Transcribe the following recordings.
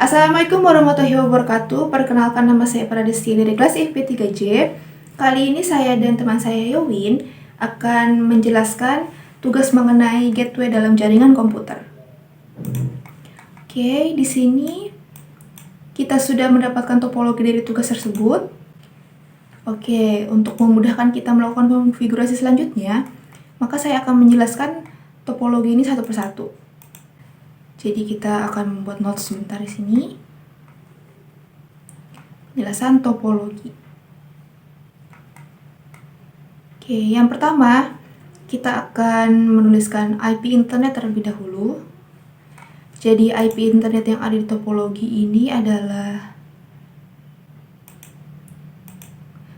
Assalamualaikum warahmatullahi wabarakatuh. Perkenalkan, nama saya Pradesti dari kelas IFP3J. Kali ini saya dan teman saya Yowin akan menjelaskan tugas mengenai gateway dalam jaringan komputer. Oke, di sini kita sudah mendapatkan topologi dari tugas tersebut. Oke, untuk memudahkan kita melakukan konfigurasi selanjutnya, maka saya akan menjelaskan topologi ini satu persatu. Jadi kita akan membuat notes sebentar di sini. Penjelasan topologi. Oke, yang pertama kita akan menuliskan IP internet terlebih dahulu. Jadi IP internet yang ada di topologi ini adalah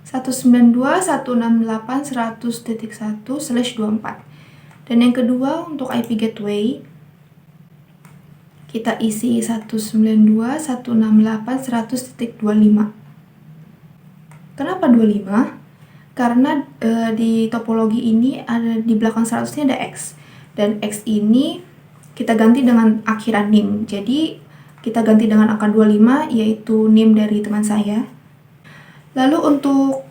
192.168.100.1/24. Dan yang kedua untuk IP gateway kita isi 192.168.100.25. Kenapa 25? Karena di topologi ini ada di belakang 100-nya ada X. Dan X ini kita ganti dengan akhiran NIM. Jadi kita ganti dengan angka 25 yaitu NIM dari teman saya. Lalu untuk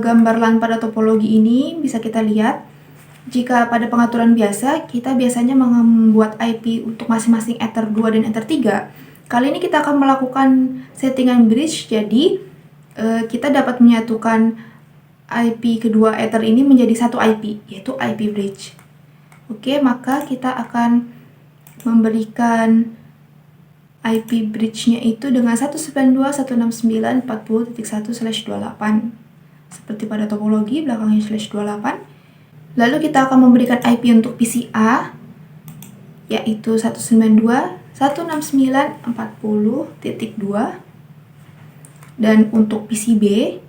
gambar LAN pada topologi ini bisa kita lihat. Jika pada pengaturan biasa, kita biasanya membuat IP untuk masing-masing Ether 2 dan Ether 3. Kali ini kita akan melakukan settingan bridge, jadi kita dapat menyatukan IP kedua Ether ini menjadi satu IP, yaitu IP bridge. Oke, maka kita akan memberikan IP bridge-nya itu dengan 192.169.40.1/28. Seperti pada topologi, belakangnya /28. Lalu kita akan memberikan IP untuk PCA, yaitu 192.169.40.2. Dan untuk PCB,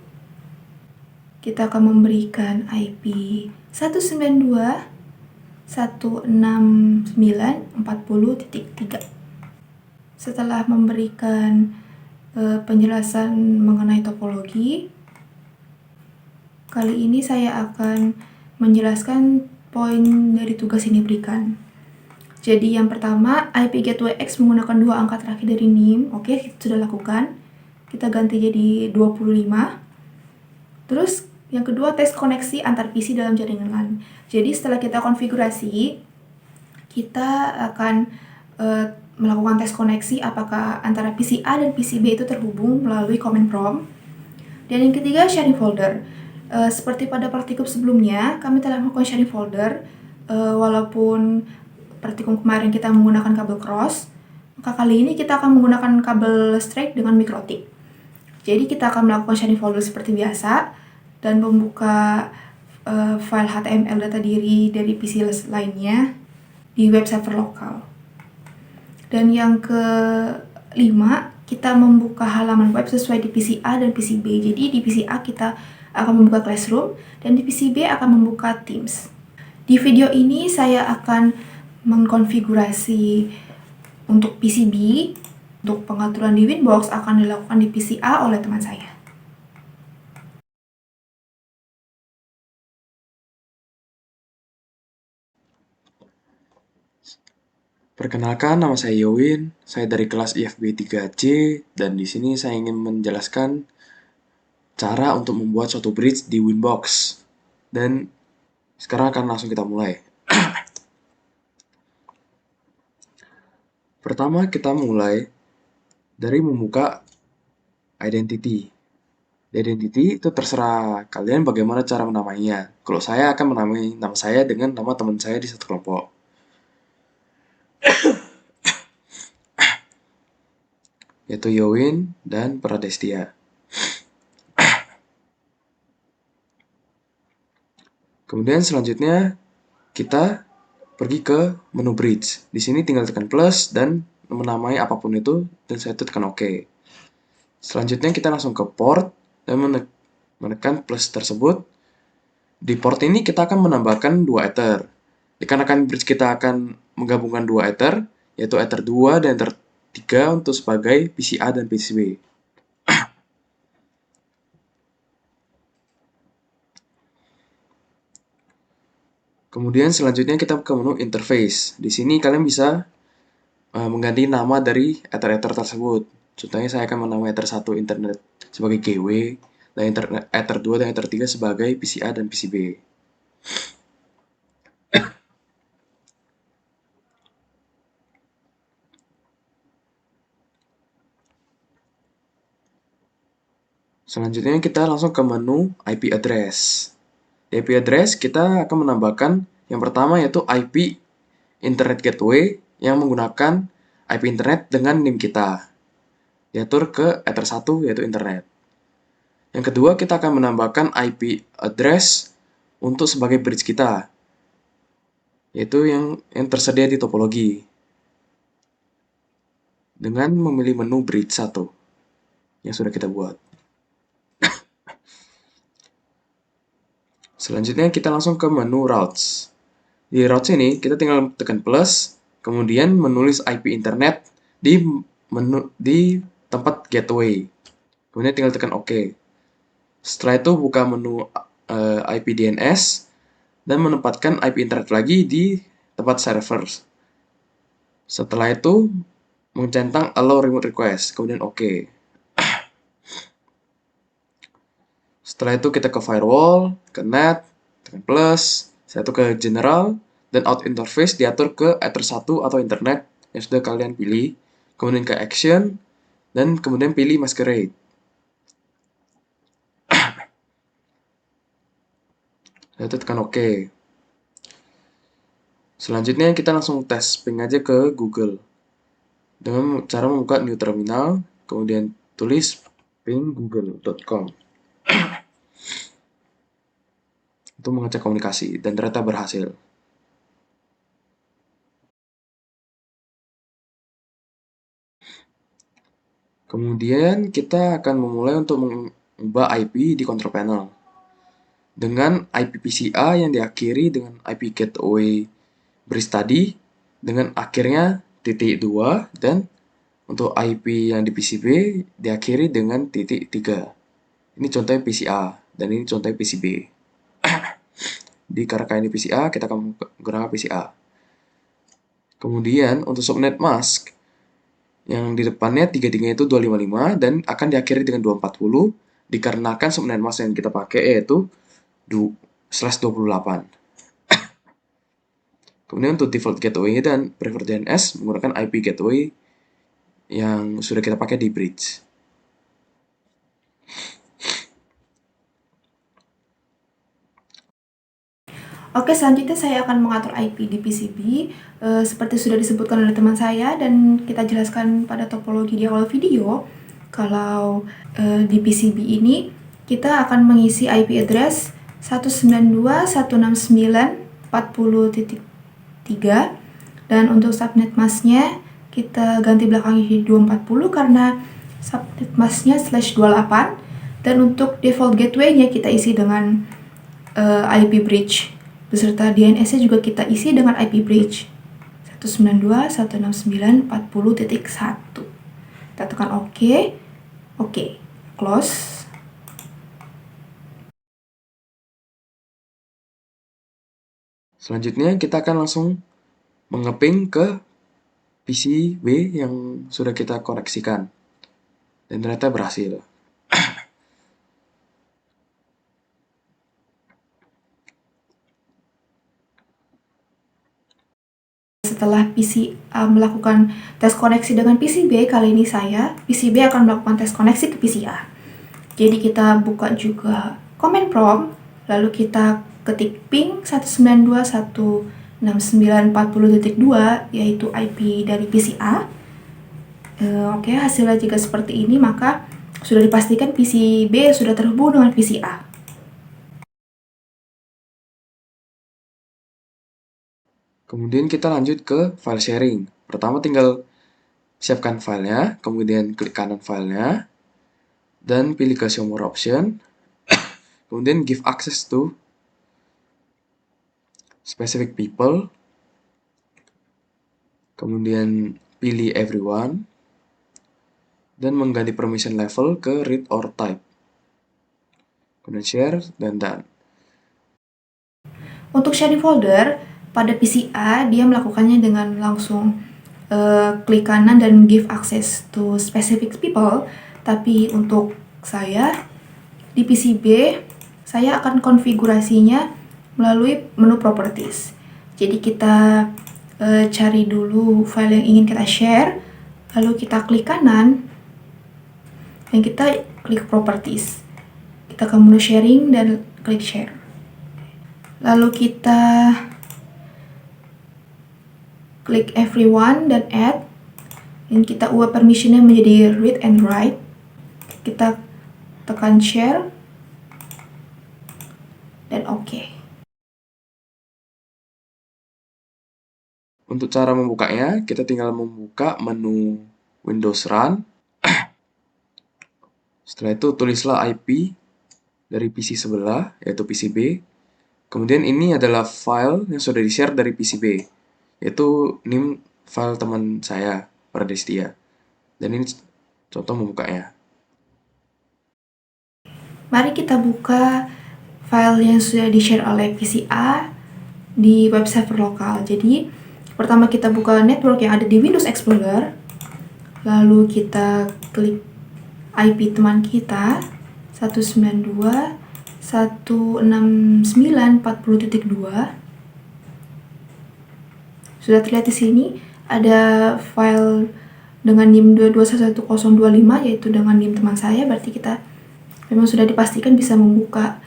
kita akan memberikan IP 192.169.40.3. Setelah memberikan penjelasan mengenai topologi, kali ini saya akan menjelaskan poin dari tugas ini berikan. Jadi yang pertama, IP gateway X menggunakan dua angka terakhir dari NIM. Oke, kita sudah lakukan. Kita ganti jadi 25. Terus yang kedua, tes koneksi antar PC dalam jaringan LAN. Jadi setelah kita konfigurasi, kita akan melakukan tes koneksi apakah antara PC A dan PC B itu terhubung melalui command prompt. Dan yang ketiga, sharing folder. Seperti pada praktikum sebelumnya, kami telah melakukan sharing folder. Walaupun praktikum kemarin kita menggunakan kabel cross, maka kali ini kita akan menggunakan kabel straight dengan mikrotik. Jadi kita akan melakukan sharing folder seperti biasa dan membuka file HTML data diri dari PC lainnya di web server lokal. Dan yang kelima, kita membuka halaman web sesuai di PC A dan PC B. Jadi di PC A kita akan membuka Classroom dan di PC B akan membuka Teams. Di video ini saya akan mengkonfigurasi untuk PCB. Untuk pengaturan di Winbox akan dilakukan di PC A oleh teman saya. Perkenalkan, nama saya Yowin. Saya dari kelas IFB3C dan di sini saya ingin menjelaskan cara untuk membuat suatu bridge di Winbox. Dan sekarang akan langsung kita mulai. Pertama, kita mulai dari membuka identity. Di identity itu terserah kalian bagaimana cara menamainya. Kalau saya akan menamai nama saya dengan nama teman saya di satu kelompok. Yaitu Yowin dan Pradestia. Kemudian selanjutnya kita pergi ke menu bridge. Di sini tinggal tekan plus dan menamai apapun itu dan saya tekan OK. Selanjutnya kita langsung ke port dan menekan plus tersebut. Di port ini kita akan menambahkan dua ether. Dikarenakan bridge kita akan menggabungkan dua ether, yaitu ether 2 dan ether 3 untuk sebagai PCA dan PCB. Kemudian selanjutnya kita ke menu interface. Di sini kalian bisa mengganti nama dari ether tersebut. Contohnya saya akan menamai ether 1 internet sebagai GW, dan ether 2 dan ether 3 sebagai PCA dan PCB. Selanjutnya kita langsung ke menu IP address. Di IP address kita akan menambahkan yang pertama yaitu IP Internet Gateway yang menggunakan IP internet dengan NIM kita. Diatur ke ether 1 yaitu internet. Yang kedua kita akan menambahkan IP address untuk sebagai bridge kita, yaitu yang tersedia di topologi dengan memilih menu bridge 1 yang sudah kita buat. Selanjutnya kita langsung ke menu routes. Di routes ini kita tinggal tekan plus, kemudian menulis IP internet di tempat gateway. Kemudian tinggal tekan OK. Setelah itu buka menu IP DNS dan menempatkan IP internet lagi di tempat server. Setelah itu mencentang allow remote request, kemudian OK. Setelah itu kita ke firewall, ke net, tekan plus, setelah itu ke general, dan out interface diatur ke ether 1 atau internet yang sudah kalian pilih, kemudian ke action, dan kemudian pilih masquerade. Setelah itu tekan OK. Selanjutnya kita langsung tes ping aja ke Google dengan cara membuka new terminal, kemudian tulis ping google.com untuk mengecek komunikasi, dan ternyata berhasil. Kemudian kita akan memulai untuk mengubah IP di control panel dengan IP PCA yang diakhiri dengan IP gateway bridge tadi dengan akhirnya titik 2, dan untuk IP yang di PCB diakhiri dengan titik 3. Ini contohnya PCA dan ini contohnya PCB. Di karena ini PCA, kita akan menggunakan PCA. Kemudian untuk subnet mask yang di depannya 3-3 itu 255 dan akan diakhiri dengan 240 dikarenakan subnet mask yang kita pakai yaitu /28. Kemudian untuk default gateway dan preferred DNS menggunakan IP gateway yang sudah kita pakai di bridge. Oke, selanjutnya saya akan mengatur IP di PCB seperti sudah disebutkan oleh teman saya dan kita jelaskan pada topologi di awal video. Kalau di PCB ini kita akan mengisi IP address 192.169.40.3 dan untuk subnet masknya kita ganti belakangnya jadi 240 karena subnet masknya /28 dan untuk default gateway-nya kita isi dengan IP bridge beserta DNS-nya juga kita isi dengan IP bridge 192.169.40.1. Kita tekan OK. Oke, close. Selanjutnya kita akan langsung mengeping ke PCB yang sudah kita koneksikan dan ternyata berhasil. Setelah PCA melakukan tes koneksi dengan PCB, kali ini PCB akan melakukan tes koneksi ke PCA. Jadi kita buka juga command prompt, lalu kita ketik ping 192.169.40.2 yaitu IP dari PCA. Oke, hasilnya jika seperti ini maka sudah dipastikan PCB sudah terhubung dengan PCA. Kemudian kita lanjut ke file sharing. Pertama tinggal siapkan filenya, kemudian klik kanan filenya, dan pilih ke show more option. Kemudian give access to specific people. Kemudian pilih everyone. Dan mengganti permission level ke read or type. Kemudian share dan done. Untuk sharing folder, pada PCA dia melakukannya dengan langsung klik kanan dan give access to specific people. Tapi untuk saya di PCB, saya akan konfigurasinya melalui menu properties. Jadi kita cari dulu file yang ingin kita share, lalu kita klik kanan dan kita klik properties. Kita ke menu sharing dan klik share. Lalu kita klik everyone dan add, dan kita ubah permissionnya menjadi read and write. Kita tekan share dan oke. Untuk cara membukanya, kita tinggal membuka menu Windows Run. Setelah itu tulislah IP dari PC sebelah, yaitu PCB. Kemudian ini adalah file yang sudah di-share dari PCB, yaitu nim file teman saya, Pradestia. Dan ini contoh membukanya. Mari kita buka file yang sudah di-share oleh PC A di web server lokal. Jadi, pertama kita buka network yang ada di Windows Explorer, lalu kita klik IP teman kita 192.169.40.2. Sudah terlihat di sini ada file dengan NIM 2211025, yaitu dengan NIM teman saya. Berarti kita memang sudah dipastikan bisa membuka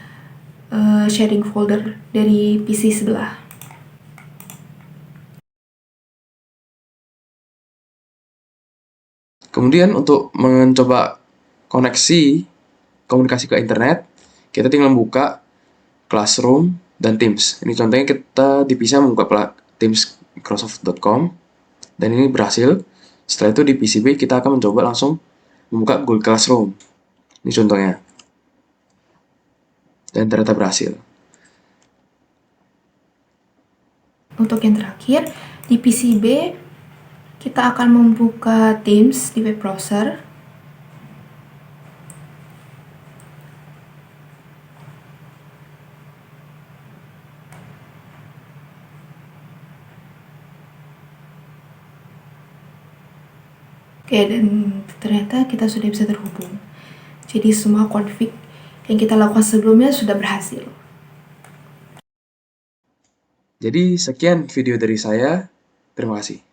sharing folder dari PC sebelah. Kemudian untuk mencoba komunikasi ke internet, kita tinggal membuka Classroom dan Teams. Ini contohnya kita dipisah membuka Teams Microsoft.com, dan ini berhasil. Setelah itu di PCB kita akan mencoba langsung membuka Google Classroom. Ini contohnya. Dan ternyata berhasil. Untuk yang terakhir, di PCB kita akan membuka Teams di web browser. Oke, dan ternyata kita sudah bisa terhubung. Jadi semua config yang kita lakukan sebelumnya sudah berhasil. Jadi sekian video dari saya. Terima kasih.